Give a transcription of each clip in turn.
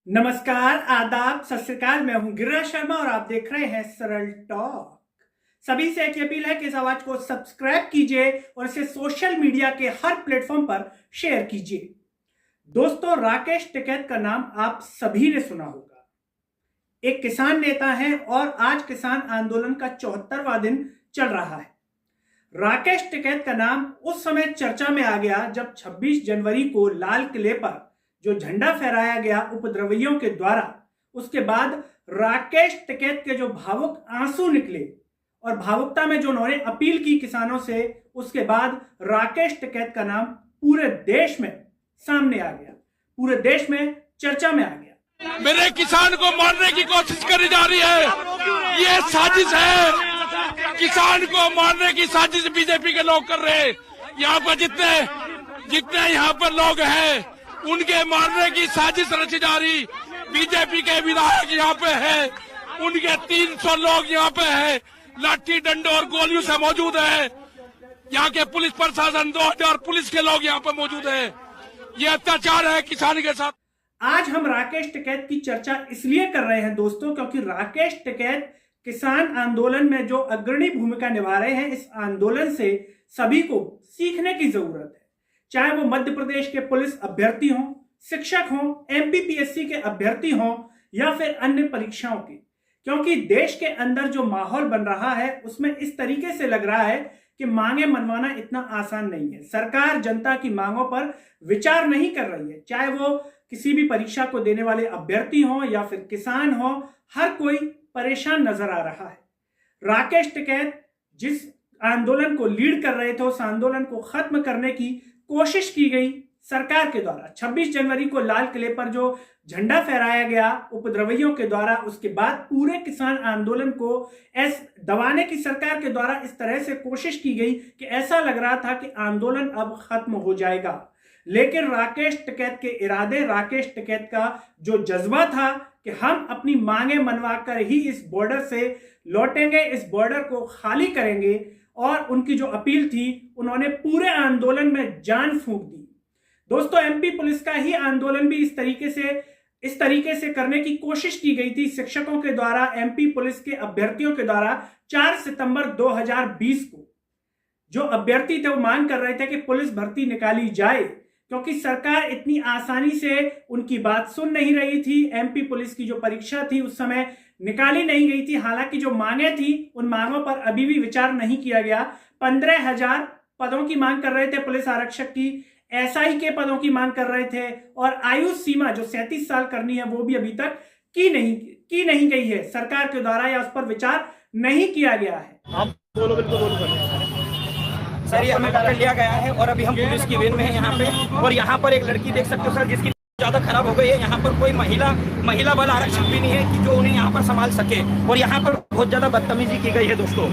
नमस्कार, आदाब, सत श्री अकाल। मैं हूं गिरिराज शर्मा और आप देख रहे हैं सरल टॉक। सभी से एक अपील है कि इस आवाज को सब्सक्राइब कीजिए और इसे सोशल मीडिया के हर प्लेटफॉर्म पर शेयर कीजिए। दोस्तों, राकेश टिकैत का नाम आप सभी ने सुना होगा। एक किसान नेता हैं और आज किसान आंदोलन का 74वां दिन चल रहा है। राकेश टिकैत का नाम उस समय चर्चा में आ गया जब 26 जनवरी को लाल किले पर जो झंडा फहराया गया उपद्रवियों के द्वारा, उसके बाद राकेश टिकैत के जो भावुक आंसू निकले और भावुकता में जो उन्होंने अपील की किसानों से, उसके बाद राकेश टिकैत का नाम पूरे देश में सामने आ गया, पूरे देश में चर्चा में आ गया। मेरे किसान को मारने की कोशिश करी जा रही है, ये साजिश है। किसान को मारने की साजिश बीजेपी के लोग कर रहे हैं। यहाँ पर जितने यहाँ पर लोग हैं उनके मारने की साजिश रची जा रही। बीजेपी के विधायक यहाँ पे है, उनके 300 लोग यहाँ पे है, लाठी डंडों और गोलियों से मौजूद है। यहाँ के पुलिस प्रशासन 2000 पुलिस के लोग यहाँ पे मौजूद है। ये अत्याचार है किसान के साथ। आज हम राकेश टिकैत की चर्चा इसलिए कर रहे हैं दोस्तों, क्योंकि राकेश टिकैत किसान आंदोलन में जो अग्रणी भूमिका निभा रहे हैं। इस आंदोलन से सभी को सीखने की जरूरत है, चाहे वो मध्य प्रदेश के पुलिस अभ्यर्थी हों, शिक्षक हों, एमपीपीएससी के अभ्यर्थी हों या फिर अन्य परीक्षाओं के। क्योंकि देश के अंदर जो माहौल बन रहा है उसमें इस तरीके से लग रहा है कि मांगे मनवाना इतना आसान नहीं है। सरकार जनता की मांगों पर विचार नहीं कर रही है, चाहे वो किसी भी परीक्षा को देने वाले अभ्यर्थी हों या फिर किसान हों, हर कोई परेशान नजर आ रहा है। राकेश टिकैत जिस आंदोलन को लीड कर रहे थे, उस आंदोलन को खत्म करने की कोशिश की गई सरकार के द्वारा। 26 जनवरी को लाल किले पर जो झंडा फहराया गया उपद्रवियों के द्वारा, उसके बाद पूरे किसान आंदोलन को दबाने की सरकार के द्वारा इस तरह से कोशिश की गई कि ऐसा लग रहा था कि आंदोलन अब खत्म हो जाएगा। लेकिन राकेश टिकैत के इरादे, राकेश टिकैत का जो जज्बा था कि हम अपनी मांगे मनवाकर ही इस बॉर्डर से लौटेंगे, इस बॉर्डर को खाली करेंगे, और उनकी जो अपील थी उन्होंने पूरे आंदोलन में जान फूंक दी। दोस्तों, एमपी पुलिस का ही आंदोलन भी इस तरीके से करने की कोशिश की गई थी शिक्षकों के द्वारा, एमपी पुलिस के अभ्यर्थियों के द्वारा। 4 सितंबर 2020 को जो अभ्यर्थी थे वो मांग कर रहे थे कि पुलिस भर्ती निकाली जाए, क्योंकि सरकार इतनी आसानी से उनकी बात सुन नहीं रही थी। एमपी पुलिस की जो परीक्षा थी उस समय निकाली नहीं गई थी। हालांकि जो मांगे थी उन मांगों पर अभी भी विचार नहीं किया गया। 15,000 पदों की मांग कर रहे थे पुलिस आरक्षक की, एसआई के पदों की मांग कर रहे थे, और आयु सीमा जो 37 साल करनी है वो भी अभी तक की नहीं गई है सरकार के द्वारा, या उस पर विचार नहीं किया गया है। आप बोलो, बिल्कुल बोलो सर। ये हमें पकड़ लिया गया है और अभी हम पुलिस की वेन में हैं यहाँ पे। और यहाँ पर एक लड़की देख सकते हो सर, जिसकी ज्यादा खराब हो गई है। यहाँ पर कोई महिला बल आरक्षक भी नहीं है कि जो उन्हें यहाँ पर संभाल सके, और यहाँ पर बहुत ज्यादा बदतमीजी की गई है दोस्तों।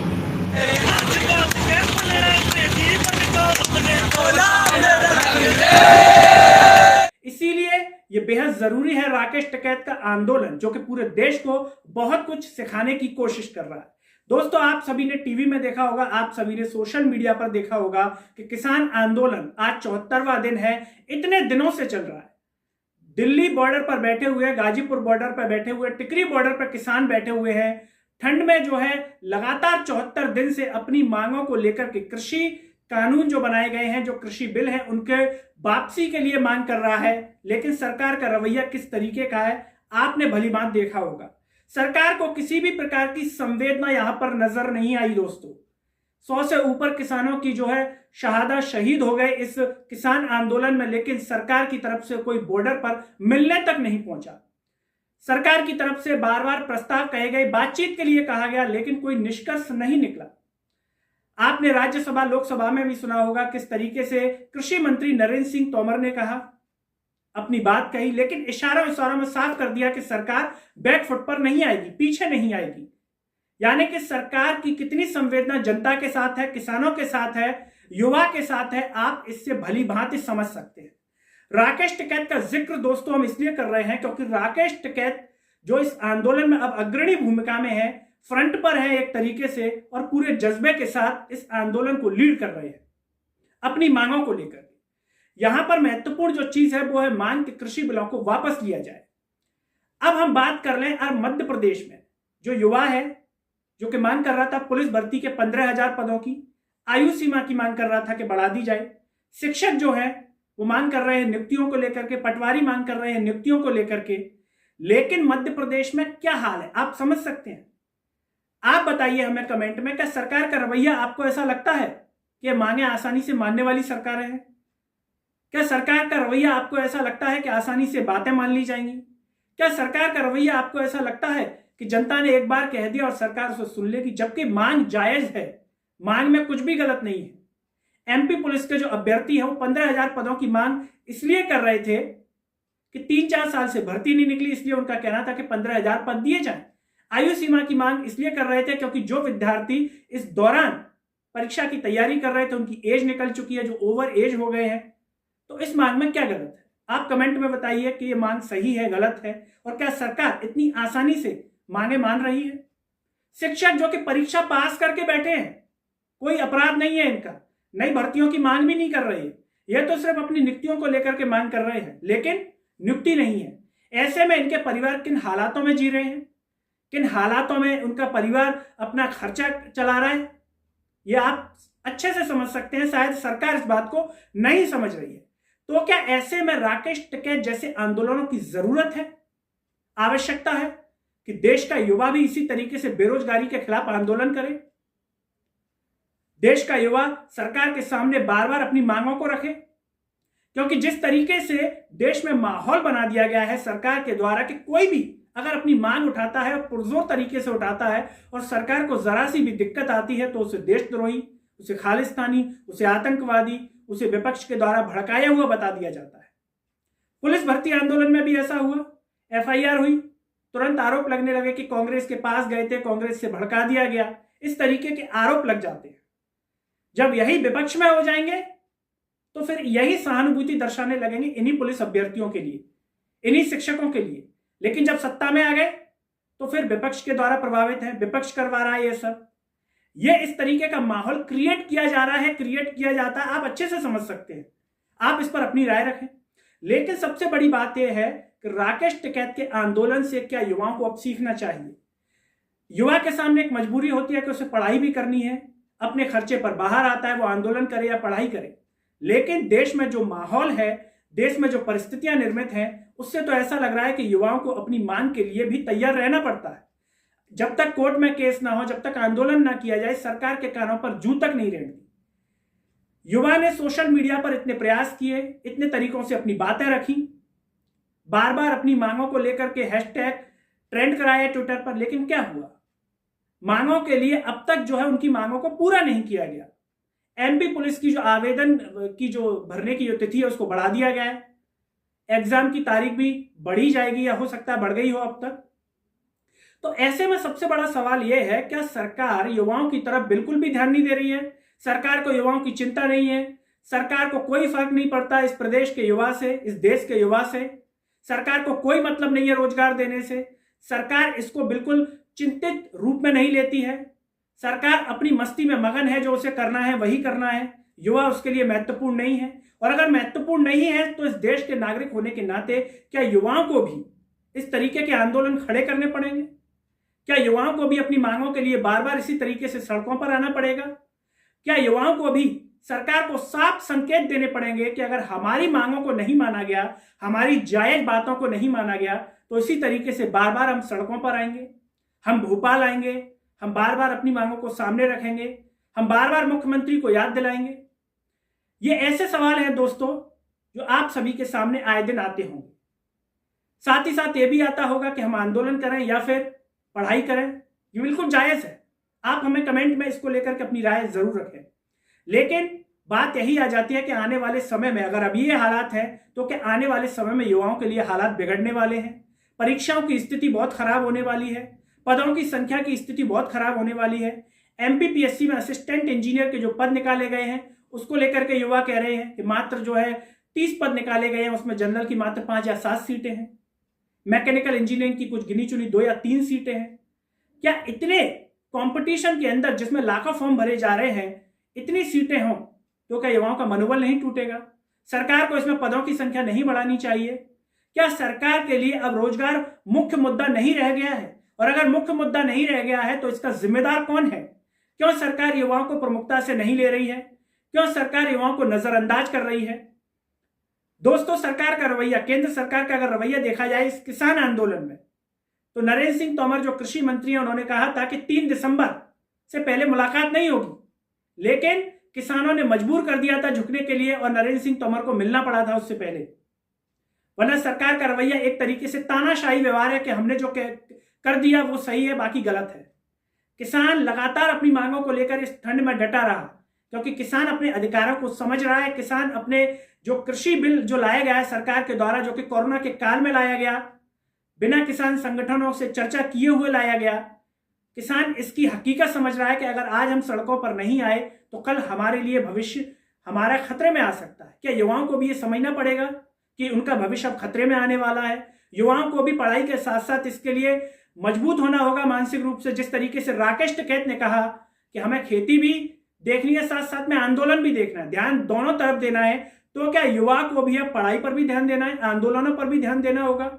इसीलिए ये बेहद जरूरी है राकेश टिकैत का आंदोलन, जो कि पूरे देश को बहुत कुछ सिखाने की कोशिश कर रहा है। दोस्तों, आप सभी ने टीवी में देखा होगा, आप सभी ने सोशल मीडिया पर देखा होगा कि किसान आंदोलन आज 74वां दिन है। इतने दिनों से चल रहा है। दिल्ली बॉर्डर पर बैठे हुए, गाजीपुर बॉर्डर पर बैठे हुए, टिकरी बॉर्डर पर किसान बैठे हुए हैं। ठंड में जो है लगातार 74 दिन से अपनी मांगों को लेकर के कृषि कानून जो बनाए गए हैं, जो कृषि बिल है, उनके वापसी के लिए मांग कर रहा है। लेकिन सरकार का रवैया किस तरीके का है आपने भली बात देखा होगा। सरकार को किसी भी प्रकार की संवेदना यहां पर नजर नहीं आई दोस्तों। 100 से ऊपर किसानों की जो है शहादा शहीद हो गए इस किसान आंदोलन में, लेकिन सरकार की तरफ से कोई बॉर्डर पर मिलने तक नहीं पहुंचा। सरकार की तरफ से बार बार प्रस्ताव कहे गए, बातचीत के लिए कहा गया, लेकिन कोई निष्कर्ष नहीं निकला। आपने राज्यसभा लोकसभा में भी सुना होगा किस तरीके से कृषि मंत्री नरेंद्र सिंह तोमर ने कहा, अपनी बात कही, लेकिन इशारों में साफ कर दिया कि सरकार बैकफुट पर नहीं आएगी, पीछे नहीं आएगी। यानी कि सरकार की कितनी संवेदना जनता के साथ है, किसानों के साथ है, युवा के साथ है, आप इससे भली भांति समझ सकते हैं। राकेश टिकैत का जिक्र दोस्तों हम इसलिए कर रहे हैं क्योंकि राकेश टिकैत जो इस आंदोलन में अब अग्रणी भूमिका में है, फ्रंट पर है एक तरीके से, और पूरे जज्बे के साथ इस आंदोलन को लीड कर रहे हैं अपनी मांगों को लेकर। यहां पर महत्वपूर्ण जो चीज है वो है मांग कि कृषि बिलों को वापस लिया जाए। अब हम बात कर लें और मध्य प्रदेश में जो युवा है जो कि मांग कर रहा था पुलिस भर्ती के 15,000 पदों की आयु सीमा की मांग कर रहा था कि बढ़ा दी जाए। शिक्षक जो है वो मांग कर रहे हैं नियुक्तियों को लेकर के, पटवारी मांग कर रहे हैं नियुक्तियों को लेकर के। लेकिन मध्य प्रदेश में क्या हाल है आप समझ सकते हैं। आप बताइए हमें कमेंट में, क्या सरकार का रवैया आपको ऐसा लगता है कि मांगे आसानी से मानने वाली सरकारें हैं? क्या सरकार का रवैया आपको ऐसा लगता है कि आसानी से बातें मान ली जाएंगी? क्या सरकार का रवैया आपको ऐसा लगता है कि जनता ने एक बार कह दिया और सरकार उसे सुन लेगी? जबकि मांग जायज है, मांग में कुछ भी गलत नहीं है। एमपी पुलिस के जो अभ्यर्थी है वो 15,000 पदों की मांग इसलिए कर रहे थे कि 3-4 साल से भर्ती नहीं निकली, इसलिए उनका कहना था कि 15,000 पद दिए जाएं। आयु सीमा की मांग इसलिए कर रहे थे क्योंकि जो विद्यार्थी इस दौरान परीक्षा की तैयारी कर रहे थे उनकी एज निकल चुकी है, जो ओवर एज हो गए हैं। तो इस मांग में क्या गलत है? आप कमेंट में बताइए कि ये मांग सही है, गलत है, और क्या सरकार इतनी आसानी से मांगे मान रही है? शिक्षक जो कि परीक्षा पास करके बैठे हैं, कोई अपराध नहीं है इनका, नई भर्तियों की मांग भी नहीं कर रहे हैं, यह तो सिर्फ अपनी नियुक्तियों को लेकर के मांग कर रहे हैं, लेकिन नियुक्ति नहीं है। ऐसे में इनके परिवार किन हालातों में जी रहे हैं, किन हालातों में उनका परिवार अपना खर्चा चला रहा है, यह आप अच्छे से समझ सकते हैं। शायद सरकार इस बात को नहीं समझ रही है। तो क्या ऐसे में राकेश टिकैत जैसे आंदोलनों की जरूरत है, आवश्यकता है कि देश का युवा भी इसी तरीके से बेरोजगारी के खिलाफ आंदोलन करे? देश का युवा सरकार के सामने बार बार अपनी मांगों को रखे? क्योंकि जिस तरीके से देश में माहौल बना दिया गया है सरकार के द्वारा कि कोई भी अगर अपनी मांग उठाता है और पुरजोर तरीके से उठाता है और सरकार को जरा सी भी दिक्कत आती है तो उसे देशद्रोही, उसे खालिस्तानी, उसे आतंकवादी, उसे विपक्ष के द्वारा भड़काया हुआ बता दिया जाता है। पुलिस भर्ती आंदोलन में भी ऐसा हुआ, एफआईआर हुई, तुरंत आरोप लगने लगे कि कांग्रेस के पास गए थे, कांग्रेस से भड़का दिया गया, इस तरीके के आरोप लग जाते हैं। जब यही विपक्ष में हो जाएंगे तो फिर यही सहानुभूति दर्शाने लगेंगे इन्हीं पुलिस अभ्यर्थियों के लिए, इन्हीं शिक्षकों के लिए। लेकिन जब सत्ता में आ गए तो फिर विपक्ष के द्वारा प्रभावित है, विपक्ष करवा रहा है ये सब। ये इस तरीके का माहौल क्रिएट किया जा रहा है, क्रिएट किया जाता है, आप अच्छे से समझ सकते हैं। आप इस पर अपनी राय रखें। लेकिन सबसे बड़ी बात यह है कि राकेश टिकैत के आंदोलन से क्या युवाओं को अब सीखना चाहिए? युवा के सामने एक मजबूरी होती है कि उसे पढ़ाई भी करनी है, अपने खर्चे पर बाहर आता है, वो आंदोलन करे या पढ़ाई करे। लेकिन देश में जो माहौल है, देश में जो परिस्थितियां निर्मित हैं, उससे तो ऐसा लग रहा है कि युवाओं को अपनी मांग के लिए भी तैयार रहना पड़ता है। जब तक कोर्ट में केस ना हो, जब तक आंदोलन ना किया जाए, सरकार के कानों पर जूं तक नहीं रेंगती। युवा ने सोशल मीडिया पर इतने प्रयास किए, इतने तरीकों से अपनी बातें रखी, बार बार अपनी मांगों को लेकर के हैशटैग ट्रेंड कराया ट्विटर पर, लेकिन क्या हुआ? मांगों के लिए अब तक जो है उनकी मांगों को पूरा नहीं किया गया। एमपी पुलिस की जो आवेदन की जो भरने की जो तिथि है उसको बढ़ा दिया गया है, एग्जाम की तारीख भी बढ़ी जाएगी या हो सकता है बढ़ गई हो अब तक। तो ऐसे में सबसे बड़ा सवाल यह है, क्या सरकार युवाओं की तरफ बिल्कुल भी ध्यान नहीं दे रही है? सरकार को युवाओं की चिंता नहीं है? सरकार को कोई फर्क नहीं पड़ता इस प्रदेश के युवा से, इस देश के युवा से? सरकार को कोई मतलब नहीं है रोजगार देने से? सरकार इसको बिल्कुल चिंतित रूप में नहीं लेती है? सरकार अपनी मस्ती में मगन है, जो उसे करना है वही करना है, युवा उसके लिए महत्वपूर्ण नहीं है। और अगर महत्वपूर्ण नहीं है तो इस देश के नागरिक होने के नाते क्या युवाओं को भी इस तरीके के आंदोलन खड़े करने पड़ेंगे? क्या युवाओं को भी अपनी मांगों के लिए बार बार इसी तरीके से सड़कों पर आना पड़ेगा? क्या युवाओं को भी सरकार को साफ संकेत देने पड़ेंगे कि अगर हमारी मांगों को नहीं माना गया, हमारी जायज बातों को नहीं माना गया, तो इसी तरीके से बार बार हम सड़कों पर आएंगे, हम भोपाल आएंगे, हम बार बार अपनी मांगों को सामने रखेंगे, हम बार बार मुख्यमंत्री को याद दिलाएंगे? ये ऐसे सवाल हैं दोस्तों जो आप सभी के सामने आए दिन आते होंगे। साथ ही साथ ये भी आता होगा कि हम आंदोलन करें या फिर पढ़ाई करें। ये बिल्कुल जायज है, आप हमें कमेंट में इसको लेकर के अपनी राय जरूर रखें। लेकिन बात यही आ जाती है कि आने वाले समय में अगर अभी ये हालात हैं तो क्या आने वाले समय में युवाओं के लिए हालात बिगड़ने वाले हैं? परीक्षाओं की स्थिति बहुत खराब होने वाली है, पदों की संख्या की स्थिति बहुत खराब होने वाली है। एमपीपीएससी में असिस्टेंट इंजीनियर के जो पद निकाले गए हैं उसको लेकर के युवा कह रहे हैं कि मात्र जो है 30 पद निकाले गए हैं, उसमें जनरल की मात्र 5 या 7 सीटें हैं, मैकेनिकल इंजीनियरिंग की कुछ गिनी चुनी 2 या 3 सीटें हैं। क्या इतने कंपटीशन के अंदर जिसमें लाखों फॉर्म भरे जा रहे हैं, इतनी सीटें हों तो क्या युवाओं का मनोबल नहीं टूटेगा? सरकार को इसमें पदों की संख्या नहीं बढ़ानी चाहिए? क्या सरकार के लिए अब रोजगार मुख्य मुद्दा नहीं रह गया है? और अगर मुख्य मुद्दा नहीं रह गया है तो इसका जिम्मेदार कौन है? क्यों सरकार युवाओं को प्रमुखता से नहीं ले रही है? क्यों सरकार युवाओं को नजरअंदाज कर रही है? दोस्तों, सरकार का रवैया, केंद्र सरकार का अगर रवैया देखा जाए इस किसान आंदोलन में, तो नरेंद्र सिंह तोमर जो कृषि मंत्री हैं, उन्होंने कहा था कि 3 दिसंबर से पहले मुलाकात नहीं होगी, लेकिन किसानों ने मजबूर कर दिया था झुकने के लिए और नरेंद्र सिंह तोमर को मिलना पड़ा था उससे पहले। वरना सरकार का रवैया एक तरीके से तानाशाही व्यवहार है कि हमने जो कर दिया वो सही है, बाकी गलत है। किसान लगातार अपनी मांगों को लेकर इस ठंड में डटा रहा, क्योंकि किसान अपने अधिकारों को समझ रहा है। किसान अपने जो कृषि बिल जो लाया गया है सरकार के द्वारा, जो कि कोरोना के काल में लाया गया, बिना किसान संगठनों से चर्चा किए हुए लाया गया, किसान इसकी हकीकत समझ रहा है कि अगर आज हम सड़कों पर नहीं आए तो कल हमारे लिए भविष्य हमारा खतरे में आ सकता है। क्या युवाओं को भी ये समझना पड़ेगा कि उनका भविष्य अब खतरे में आने वाला है? युवाओं को भी पढ़ाई के साथ साथ इसके लिए मजबूत होना होगा मानसिक रूप से। जिस तरीके से राकेश टिकैत ने कहा कि हमें खेती भी देखनी है, साथ साथ में आंदोलन भी देखना है, ध्यान दोनों तरफ देना है, तो क्या युवा को भी अब पढ़ाई पर भी ध्यान देना है, आंदोलनों पर भी ध्यान देना होगा,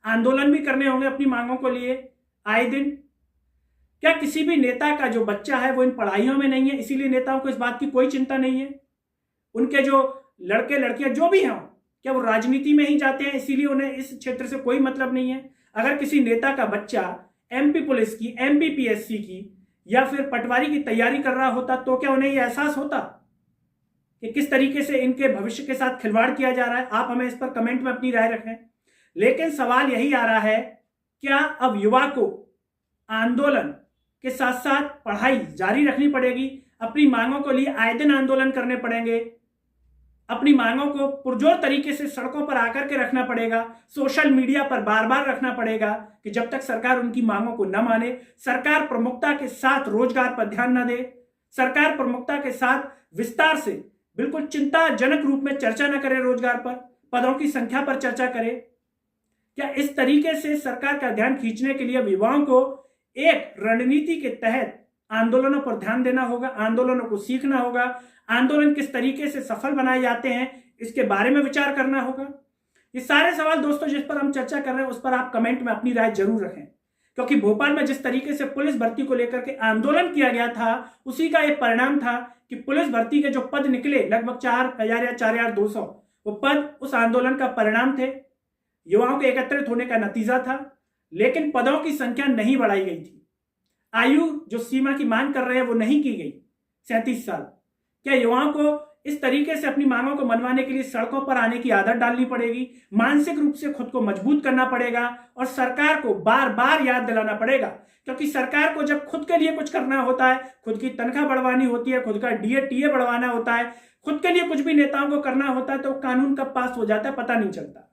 आंदोलन भी करने होंगे अपनी मांगों को लिए आए दिन? क्या किसी भी नेता का जो बच्चा है वो इन पढ़ाइयों में नहीं है, इसीलिए नेताओं को इस बात की कोई चिंता नहीं है? उनके जो लड़के लड़कियां जो भी हों, क्या वो राजनीति में ही जाते हैं इसीलिए उन्हें इस क्षेत्र से कोई मतलब नहीं है? अगर किसी नेता का बच्चा एमपी पुलिस की, एमपीपीएससी की या फिर पटवारी की तैयारी कर रहा होता तो क्या उन्हें यह एहसास होता कि किस तरीके से इनके भविष्य के साथ खिलवाड़ किया जा रहा है? आप हमें इस पर कमेंट में अपनी राय रखें। लेकिन सवाल यही आ रहा है, क्या अब युवा को आंदोलन के साथ साथ पढ़ाई जारी रखनी पड़ेगी, अपनी मांगों को लिए आए दिन आंदोलन करने पड़ेंगे, अपनी मांगों को पुरजोर तरीके से सड़कों पर आकर के रखना पड़ेगा, सोशल मीडिया पर बार बार रखना पड़ेगा कि जब तक सरकार उनकी मांगों को न माने, सरकार प्रमुखता के साथ रोजगार पर ध्यान न दे, सरकार प्रमुखता के साथ विस्तार से बिल्कुल चिंताजनक रूप में चर्चा न करे, रोजगार पर, पदों की संख्या पर चर्चा करे? क्या इस तरीके से सरकार का ध्यान खींचने के लिए युवाओं को एक रणनीति के तहत आंदोलनों पर ध्यान देना होगा, आंदोलनों को सीखना होगा, आंदोलन किस तरीके से सफल बनाए जाते हैं इसके बारे में विचार करना होगा? ये सारे सवाल दोस्तों जिस पर हम चर्चा कर रहे हैं उस पर आप कमेंट में अपनी राय जरूर रखें, क्योंकि भोपाल में जिस तरीके से पुलिस भर्ती को लेकर के आंदोलन किया गया था उसी का एक परिणाम था कि पुलिस भर्ती के जो पद निकले लगभग 4000 या 4200, वो पद उस आंदोलन का परिणाम थे, युवाओं के एकत्रित होने का नतीजा था। लेकिन पदों की संख्या नहीं बढ़ाई गई थी, आयु जो सीमा की मांग कर रहे हैं वो नहीं की गई, 37 साल। क्या युवाओं को इस तरीके से अपनी मांगों को मनवाने के लिए सड़कों पर आने की आदत डालनी पड़ेगी, मानसिक रूप से खुद को मजबूत करना पड़ेगा और सरकार को बार बार याद दिलाना पड़ेगा? क्योंकि सरकार को जब खुद के लिए कुछ करना होता है, खुद की तनख्वाह बढ़वानी होती है, खुद का डीए टीए बढ़वाना होता है, खुद के लिए कुछ भी नेताओं को करना होता है, तो कानून कब पास हो जाता है पता नहीं चलता।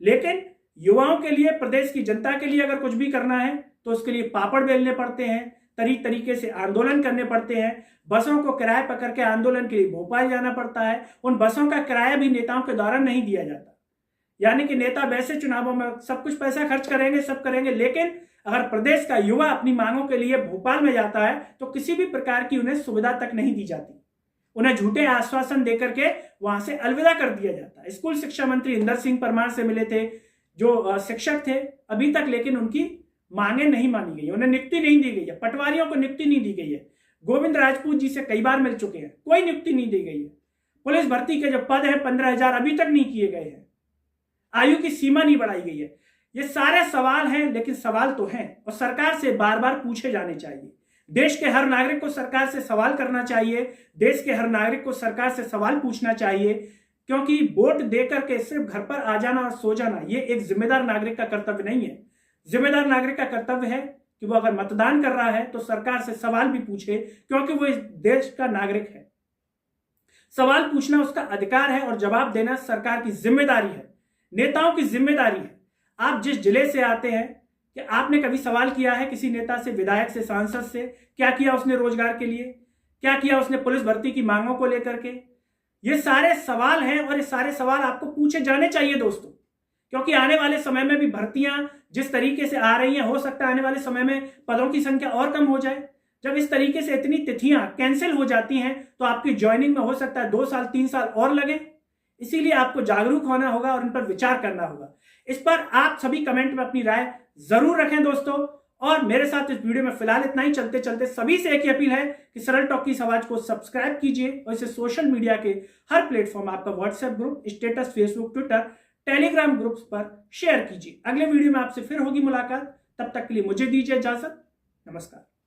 लेकिन युवाओं के लिए, प्रदेश की जनता के लिए अगर कुछ भी करना है तो उसके लिए पापड़ बेलने पड़ते हैं, तरीके से आंदोलन करने पड़ते हैं, बसों को किराए पकड़ के आंदोलन के लिए भोपाल जाना पड़ता है, उन बसों का किराया भी नेताओं के द्वारा नहीं दिया जाता। यानी कि नेता वैसे चुनावों में सब कुछ पैसा खर्च करेंगे, सब करेंगे, लेकिन अगर प्रदेश का युवा अपनी मांगों के लिए भोपाल में जाता है तो किसी भी प्रकार की उन्हें सुविधा तक नहीं दी जाती, उन्हें झूठे आश्वासन देकर के वहां से अलविदा कर दिया जाता है। स्कूल शिक्षा मंत्री इंदर सिंह परमार से मिले थे जो शिक्षक थे अभी तक, लेकिन उनकी मांगे नहीं मानी गई, उन्हें नियुक्ति नहीं दी गई है, पटवारियों को नियुक्ति नहीं दी गई है। गोविंद राजपूत जी से कई बार मिल चुके हैं, कोई नियुक्ति नहीं दी गई है। पुलिस भर्ती के जो पद है 15,000 अभी तक नहीं किए गए हैं, आयु की सीमा नहीं बढ़ाई गई है। ये सारे सवाल हैं, लेकिन सवाल तो हैं और सरकार से बार बार पूछे जाने चाहिए। देश के हर नागरिक को सरकार से सवाल करना चाहिए, देश के हर नागरिक को सरकार से सवाल पूछना चाहिए, क्योंकि वोट देकर के सिर्फ घर पर आ जाना और सो जाना ये एक जिम्मेदार नागरिक का कर्तव्य नहीं है। जिम्मेदार नागरिक का कर्तव्य है कि वो अगर मतदान कर रहा है तो सरकार से सवाल भी पूछे, क्योंकि वो इस देश का नागरिक है। सवाल पूछना उसका अधिकार है और जवाब देना सरकार की जिम्मेदारी है, नेताओं की जिम्मेदारी है। आप जिस जिले से आते हैं, कि आपने कभी सवाल किया है किसी नेता से, विधायक से, सांसद से, क्या किया उसने रोजगार के लिए, क्या किया उसने पुलिस भर्ती की मांगों को लेकर के? ये सारे सवाल हैं और ये सारे सवाल आपको पूछे जाने चाहिए दोस्तों, क्योंकि आने वाले समय में भी भर्तियां जिस तरीके से आ रही हैं, हो सकता है आने वाले समय में पदों की संख्या और कम हो जाए। जब इस तरीके से इतनी तिथियां कैंसिल हो जाती हैं तो आपकी ज्वाइनिंग में हो सकता है 2 साल 3 साल और लगे। इसीलिए आपको जागरूक होना होगा और इन पर विचार करना होगा। इस पर आप सभी कमेंट में अपनी राय जरूर रखें दोस्तों। और मेरे साथ इस वीडियो में फिलहाल इतना ही। चलते चलते सभी से एक ही अपील है कि सरल टॉक की आवाज को सब्सक्राइब कीजिए और इसे सोशल मीडिया के हर प्लेटफॉर्म, आपका WhatsApp group, status, Facebook, Twitter, Telegram groups पर शेयर कीजिए। अगले वीडियो में आपसे फिर होगी मुलाकात। तब तक के लिए मुझे दीजिए इजाजत। नमस्कार।